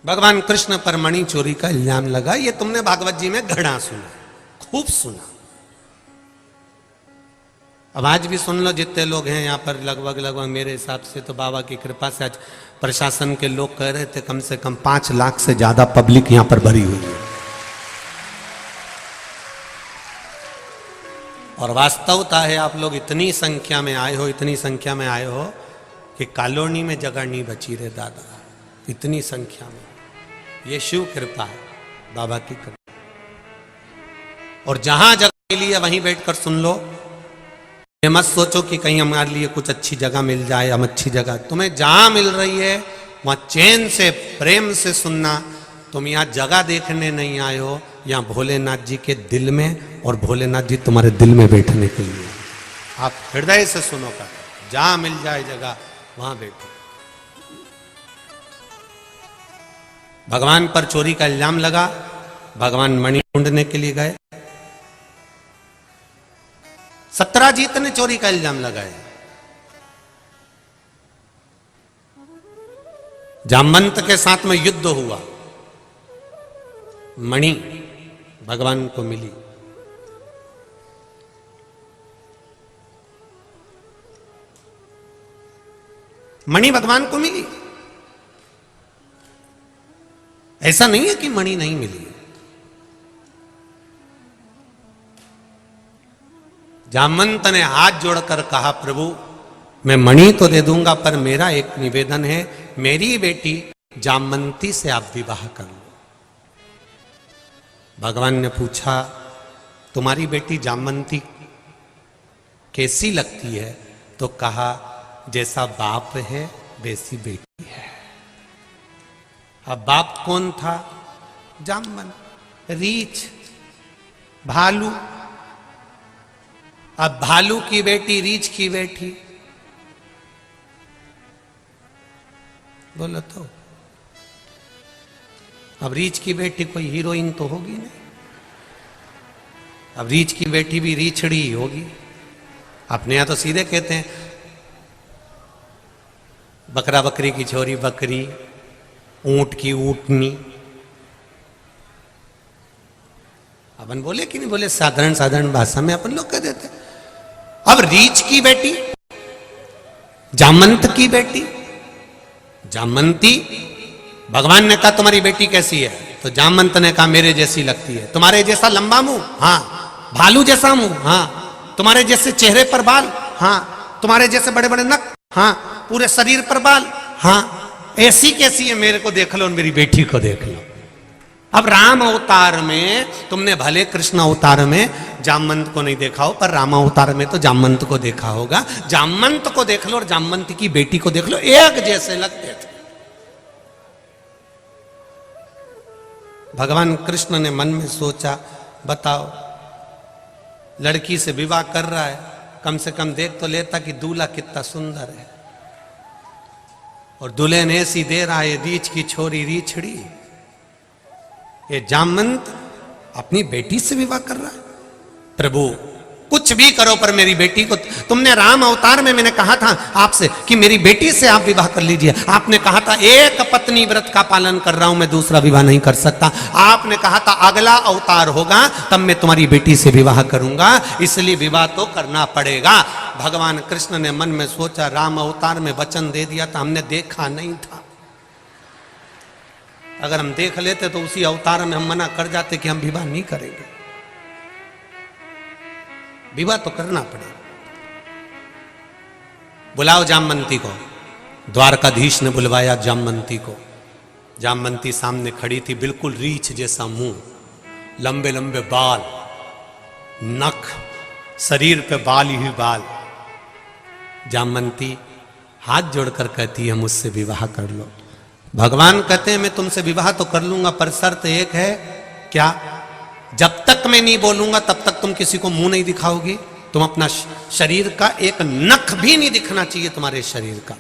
भगवान कृष्ण पर मणि चोरी का इल्जाम लगा। ये तुमने भागवत जी में घड़ा सुना, खूब सुना। अब आज भी सुन लो, जितने लोग हैं यहाँ पर लगभग मेरे हिसाब से तो बाबा की कृपा से आज प्रशासन के लोग कह रहे थे कम से कम 5 लाख से ज्यादा पब्लिक यहाँ पर भरी हुई है। और वास्तवता है आप लोग इतनी संख्या में आए हो, इतनी संख्या में आए हो कि कॉलोनी में जगह नहीं बची रे दादा, इतनी संख्या में। ये शिव कृपा है, बाबा की कृपा। और जहां जगह मिली है वहीं बैठकर सुन लो। ये मत सोचो कि कहीं हमारे लिए कुछ अच्छी जगह मिल जाए, हम अच्छी जगह, तुम्हें जहां मिल रही है वहां चैन से प्रेम से सुनना। तुम यहाँ जगह देखने नहीं आए हो, यहाँ भोलेनाथ जी के दिल में, और भोलेनाथ जी तुम्हारे दिल में बैठने के लिए। आप हृदय से सुनो कर, जहां मिल जाए जगह वहां बैठो। भगवान पर चोरी का इल्जाम लगा, भगवान मणि ढूंढने के लिए गए। सत्यजीत ने चोरी का इल्जाम लगाया। जामवंत के साथ में युद्ध हुआ, मणि भगवान को मिली। मणि भगवान को मिली। ऐसा नहीं है कि मणि नहीं मिली। जामवंत ने हाथ जोड़कर कहा, प्रभु मैं मणि तो दे दूंगा, पर मेरा एक निवेदन है, मेरी बेटी जामवंती से आप विवाह कर लो। भगवान ने पूछा, तुम्हारी बेटी जामवंती कैसी लगती है? तो कहा, जैसा बाप है वैसी बेटी है। अब बाप कौन था? जामवंत, रीछ, भालू। अब भालू की बेटी रीछ की बेटी, बोलो तो। अब रीछ की बेटी कोई हीरोइन तो होगी नहीं, अब रीछ की बेटी भी रीछड़ी ही होगी। अपने यहां तो सीधे कहते हैं बकरा बकरी की छोरी बकरी, ऊंट की ऊंटनी। अपन बोले कि नहीं बोले, साधारण साधारण भाषा में अपन लोग कह देते। अब रीछ की बेटी, जामवंत की बेटी, जामवंती। भगवान ने कहा तुम्हारी बेटी कैसी है? तो जामवंत ने कहा मेरे जैसी लगती है। तुम्हारे जैसा लंबा मुंह? हाँ। भालू जैसा मुंह? हाँ। तुम्हारे जैसे चेहरे पर बाल? हाँ। तुम्हारे जैसे बड़े बड़े नख? हाँ। पूरे शरीर पर बाल? हाँ। ऐसी कैसी है? मेरे को देख लो और मेरी बेटी को देख लो। अब राम अवतार में तुमने भले कृष्ण अवतार में जामवंत को नहीं देखा हो, पर राम अवतार में तो जामवंत को देखा होगा। जामवंत को देख लो और जामवंत की बेटी को देख लो, एक जैसे लगते थे। भगवान कृष्ण ने मन में सोचा, बताओ लड़की से विवाह कर रहा है, कम से कम देख तो लेता कि दूल्हा कितना सुंदर है। और दुल्हन ऐसी दे रहा है, रीछ की छोरी रीछड़ी। ये जामवंत अपनी बेटी से विवाह कर रहा है। प्रभु कुछ भी करो पर मेरी बेटी को, तुमने राम अवतार में मैंने कहा था आपसे कि मेरी बेटी से आप विवाह कर लीजिए। आपने कहा था एक पत्नी व्रत का पालन कर रहा हूं मैं, दूसरा विवाह नहीं कर सकता। आपने कहा था अगला अवतार होगा तब मैं तुम्हारी बेटी से विवाह करूंगा, इसलिए विवाह तो करना पड़ेगा। भगवान कृष्ण ने मन में सोचा, राम अवतार में वचन दे दिया था, हमने देखा नहीं था। अगर हम देख लेते तो उसी अवतार में हम मना कर जाते कि हम विवाह नहीं करेंगे। विवाह तो करना पड़ेगा। बुलाओ जामवंती को। द्वारकाधीश ने बुलवाया जामवंती को। जामवंती सामने खड़ी थी, बिल्कुल रीछ जैसा मुंह, लंबे लंबे बाल, नख, शरीर पे बाल ही बाल। जामवंती हाथ जोड़कर कहती है, मुझसे विवाह कर लो। भगवान कहते हैं मैं तुमसे विवाह तो कर लूंगा, पर शर्त एक है। क्या? जब तक मैं नहीं बोलूंगा तब तक तुम किसी को मुंह नहीं दिखाओगी। तुम अपना शरीर का एक नख भी नहीं दिखना चाहिए तुम्हारे शरीर का।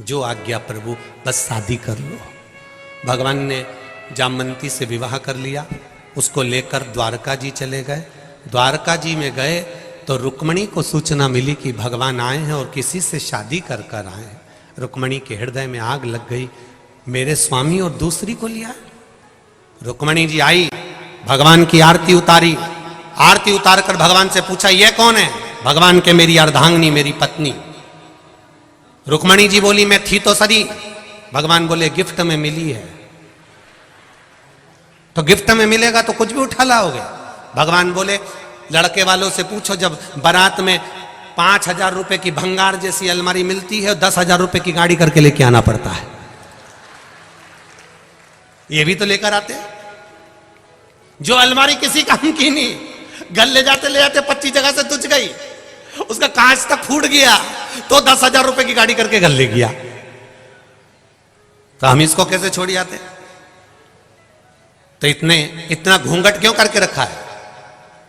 जो आज्ञा प्रभु, बस शादी कर लो। भगवान ने जामवंती से विवाह कर लिया। उसको लेकर द्वारका जी चले गए। द्वारका जी में गए तो रुक्मणी को सूचना मिली कि भगवान आए हैं और किसी से शादी कर कर आए हैं। रुक्मणी के हृदय में आग लग गई। मेरे स्वामी और दूसरी को लिया। रुक्मणी जी आई, भगवान की आरती उतारी, आरती उतार कर भगवान से पूछा ये कौन है? भगवान के मेरी अर्धांगिनी, मेरी पत्नी। रुक्मणी जी बोली मैं थी तो सदी। भगवान बोले गिफ्ट में मिली है। तो गिफ्ट में मिलेगा तो कुछ भी उठा लाओगे। भगवान बोले लड़के वालों से पूछो, जब बारात में 5,000 रुपए की भंगार जैसी अलमारी मिलती है, 10,000 रुपए की गाड़ी करके लेके आना पड़ता है। ये भी तो लेकर आते हैं। जो अलमारी किसी काम की नहीं, घर ले जाते 25 जगह से तुझ गई, उसका कांच तक फूट गया तो 10,000 रुपए की गाड़ी करके घर ले गया। तो हम इसको कैसे छोड़ जाते? तो इतना घूंघट क्यों करके रखा है?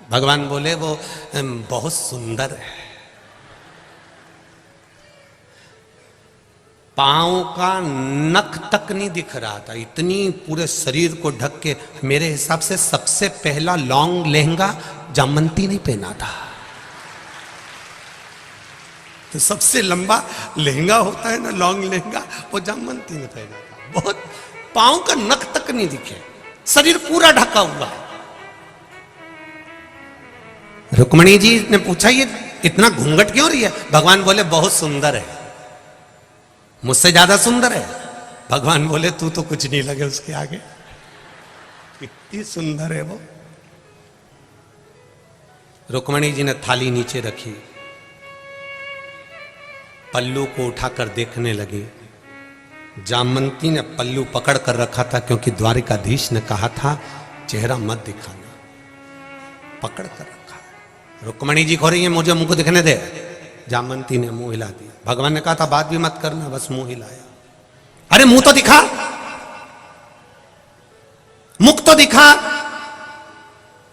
भगवान बोले वो बहुत सुंदर है। पांव का नख तक नहीं दिख रहा था, इतनी पूरे शरीर को ढक के। मेरे हिसाब से सबसे पहला लॉन्ग लहंगा जामवंती ने पहना था। तो सबसे लंबा लहंगा होता है ना, लॉन्ग लहंगा, वो जामवंती ने पहना था। बहुत पांव का नख तक नहीं दिखे, शरीर पूरा ढका हुआ। रुक्मणी जी ने पूछा ये इतना घूंघट क्यों रही है? भगवान बोले बहुत सुंदर है, मुझसे ज्यादा सुंदर है। भगवान बोले तू तो कुछ नहीं लगे उसके आगे, कितनी सुंदर है वो। रुक्मणी जी ने थाली नीचे रखी, पल्लू को उठाकर देखने लगी। जामवंती ने पल्लू पकड़ कर रखा था, क्योंकि द्वारिकाधीश ने कहा था चेहरा मत दिखाना। पकड़ कर रखा। रुक्मणी जी कह रही है मुझे मुंह को दिखने दे। जामवंती ने मुंह हिला दिया। भगवान ने कहा था बात भी मत करना, बस मुंह हिलाया। अरे मुंह तो दिखा, मुख तो दिखा।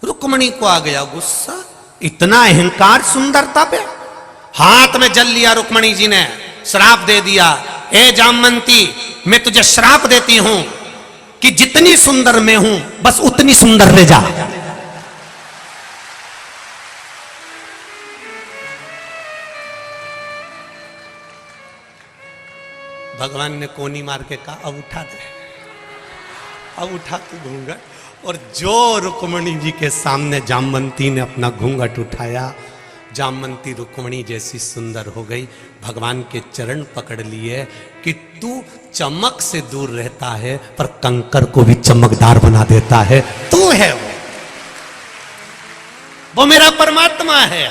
रुक्मणी को आ गया गुस्सा, इतना अहंकार सुंदरता पे। हाथ में जल लिया रुक्मणी जी ने, श्राप दे दिया। ए जामवंती, मैं तुझे श्राप देती हूं कि जितनी सुंदर मैं हूं बस उतनी सुंदर रह जा। भगवान ने कोनी मार के कहा अब उठा दे, अब उठा तू घूंघट। और जो रुक्मणी जी के सामने जामवंती ने अपना घूंघट उठाया, जामवंती रुक्मणी जैसी सुंदर हो गई। भगवान के चरण पकड़ लिए कि तू चमक से दूर रहता है पर कंकर को भी चमकदार बना देता है। तू है वो मेरा परमात्मा है,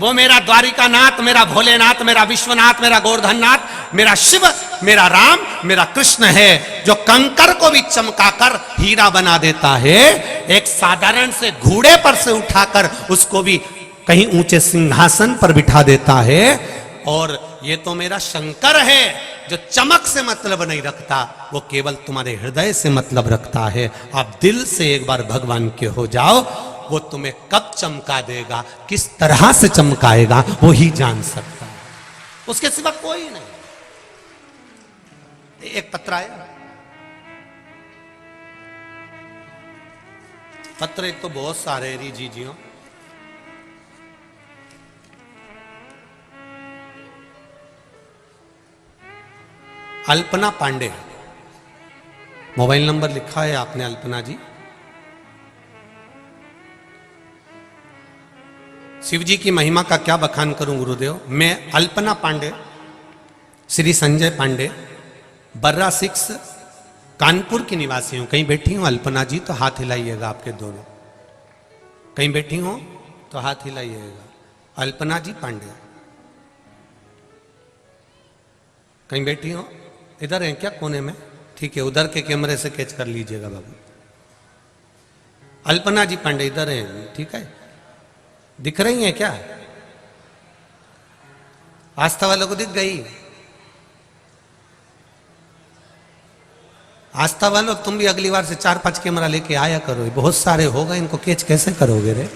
वो मेरा द्वारिकानाथ, मेरा भोलेनाथ, मेरा विश्वनाथ, मेरा गोवर्धननाथ, मेरा शिव, मेरा राम, मेरा कृष्ण है, जो कंकर को भी चमकाकर हीरा बना देता है। एक साधारण से घोड़े पर से उठाकर उसको भी कहीं ऊंचे सिंहासन पर बिठा देता है। और ये तो मेरा शंकर है, जो चमक से मतलब नहीं रखता, वो केवल तुम्हारे हृदय से मतलब रखता है। आप दिल से एक बार भगवान के हो जाओ, वो तुम्हें कब चमका देगा, किस तरह से चमकाएगा, वो ही जान सकता है, उसके सिवा कोई नहीं। एक पत्र आया, पत्र एक तो बहुत सारे जी अल्पना पांडे, मोबाइल नंबर लिखा है आपने अल्पना जी। शिव जी की महिमा का क्या बखान करूं गुरुदेव। मैं अल्पना पांडे, श्री संजय पांडे, बर्रा 6 कानपुर की निवासी हूं। कहीं बैठी हूं अल्पना जी तो हाथ हिलाइएगा, आपके दोनों कहीं बैठी हो तो हाथ हिलाइएगा। अल्पना जी पांडे कहीं बैठी हो, इधर हैं क्या कोने में? ठीक है, उधर के कैमरे से कैच कर लीजिएगा बाबू। अल्पना जी पांडे इधर हैं, ठीक है, दिख रही हैं क्या? आस्था वालों को दिख गई? आस्था वालों तुम भी अगली बार से 4-5 कैमरा लेके आया करो, बहुत सारे हो गए, इनको कैच कैसे करोगे रे?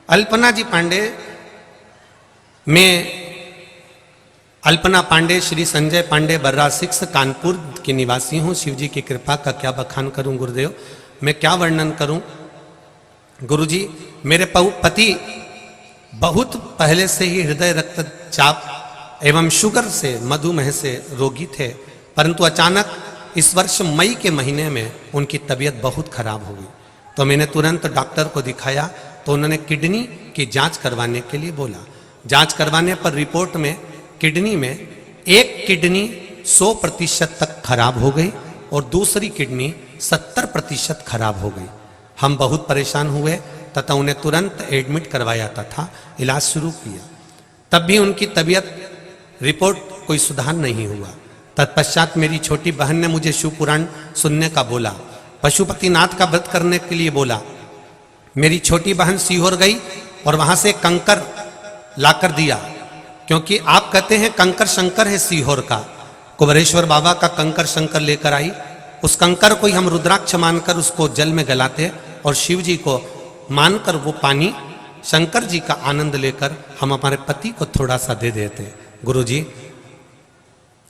अल्पना जी पांडे, मैं अल्पना पांडे, श्री संजय पांडे, बर्रा 6 कानपुर की निवासी हूँ। शिव जी की कृपा का क्या बखान करूँ गुरुदेव, मैं क्या वर्णन करूँ गुरुजी। मेरे पति बहुत पहले से ही हृदय रक्तचाप एवं शुगर से, मधुमेह से रोगी थे, परंतु अचानक इस वर्ष मई के महीने में उनकी तबीयत बहुत खराब हो गई। तो मैंने तुरंत डॉक्टर को दिखाया, तो उन्होंने किडनी की जांच करवाने के लिए बोला। जांच करवाने पर रिपोर्ट में किडनी में एक किडनी 100% तक खराब हो गई और दूसरी किडनी 70% खराब हो गई। हम बहुत परेशान हुए तथा उन्हें तुरंत एडमिट करवाया तथा इलाज शुरू किया। तब भी उनकी तबीयत रिपोर्ट कोई सुधार नहीं हुआ। तत्पश्चात मेरी छोटी बहन ने मुझे शिव पुराण सुनने का बोला, पशुपतिनाथ का व्रत करने के लिए बोला। मेरी छोटी बहन सीहोर गई और वहां से कंकर लाकर दिया, क्योंकि आप कहते हैं कंकर शंकर है सीहोर का। कुबरेश्वर बाबा का कंकर शंकर लेकर आई। उस कंकर को ही हम रुद्राक्ष मानकर उसको जल में गलाते और शिव जी को मानकर वो पानी शंकर जी का आनंद लेकर हम हमारे पति को थोड़ा सा दे देते। गुरुजी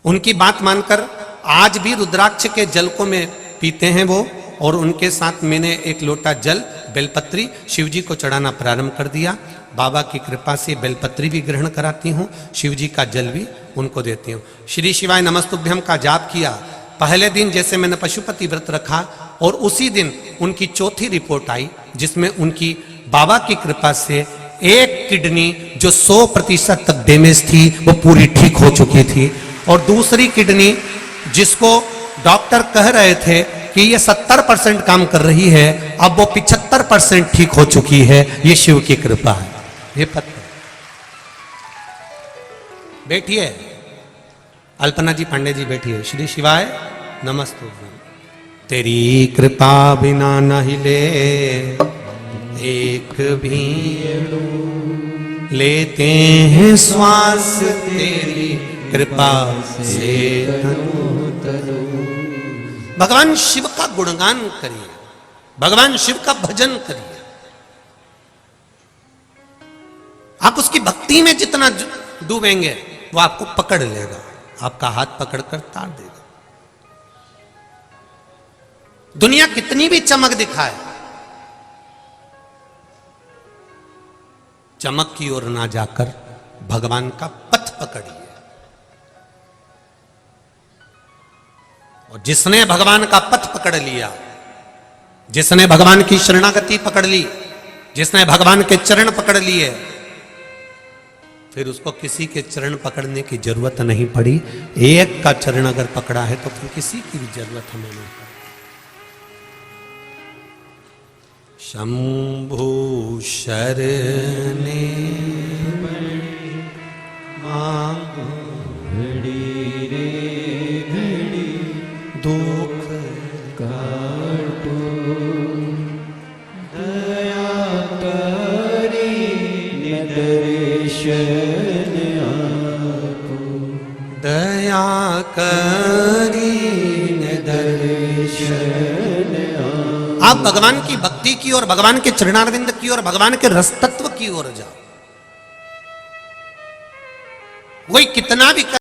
उनकी बात मानकर आज भी रुद्राक्ष के जल को में पीते हैं वो, और उनके साथ मैंने एक लोटा जल बेलपत्री शिव जी को चढ़ाना प्रारंभ कर दिया। बाबा की कृपा से बेलपत्री भी ग्रहण कराती हूँ, शिव जी का जल भी उनको देती हूँ। श्री शिवाय नमस्तुभ्यम का जाप किया। पहले दिन जैसे मैंने पशुपति व्रत रखा और उसी दिन उनकी चौथी रिपोर्ट आई, जिसमें उनकी बाबा की कृपा से एक किडनी जो 100% तक डैमेज थी वो पूरी ठीक हो चुकी थी, और दूसरी किडनी जिसको डॉक्टर कह रहे थे कि ये 70% काम कर रही है, अब वो 75% ठीक हो चुकी है। ये शिव की कृपा है। ये पता बैठिए, अल्पना जी पांडे जी बैठिए। श्री शिवाय नमस्ते। तेरी कृपा बिना न हिले एक भी लेते हैं श्वास, तेरी कृपा से भगवान शिव का गुणगान करिए, भगवान शिव का भजन करिए। आप उसकी भक्ति में जितना डूबेंगे वो आपको पकड़ लेगा, आपका हाथ पकड़कर तार देगा। दुनिया कितनी भी चमक दिखाए, चमक की ओर ना जाकर भगवान का पथ पकड़िए। और जिसने भगवान का पथ पकड़ लिया, जिसने भगवान की शरणागति पकड़ ली, जिसने भगवान के चरण पकड़ लिए, फिर उसको किसी के चरण पकड़ने की जरूरत नहीं पड़ी। एक का चरण अगर पकड़ा है तो फिर किसी की भी जरूरत हमें नहीं पड़ी। शंभु शरणे मांगो घड़ी रे घड़ी दुख काटो, दया करी दर्शन आपो, दया करी दर्शन। आप भगवान की भक्ति की ओर, भगवान के चरणारविंद की ओर, भगवान के रस तत्व की ओर जाओ। वही कितना भी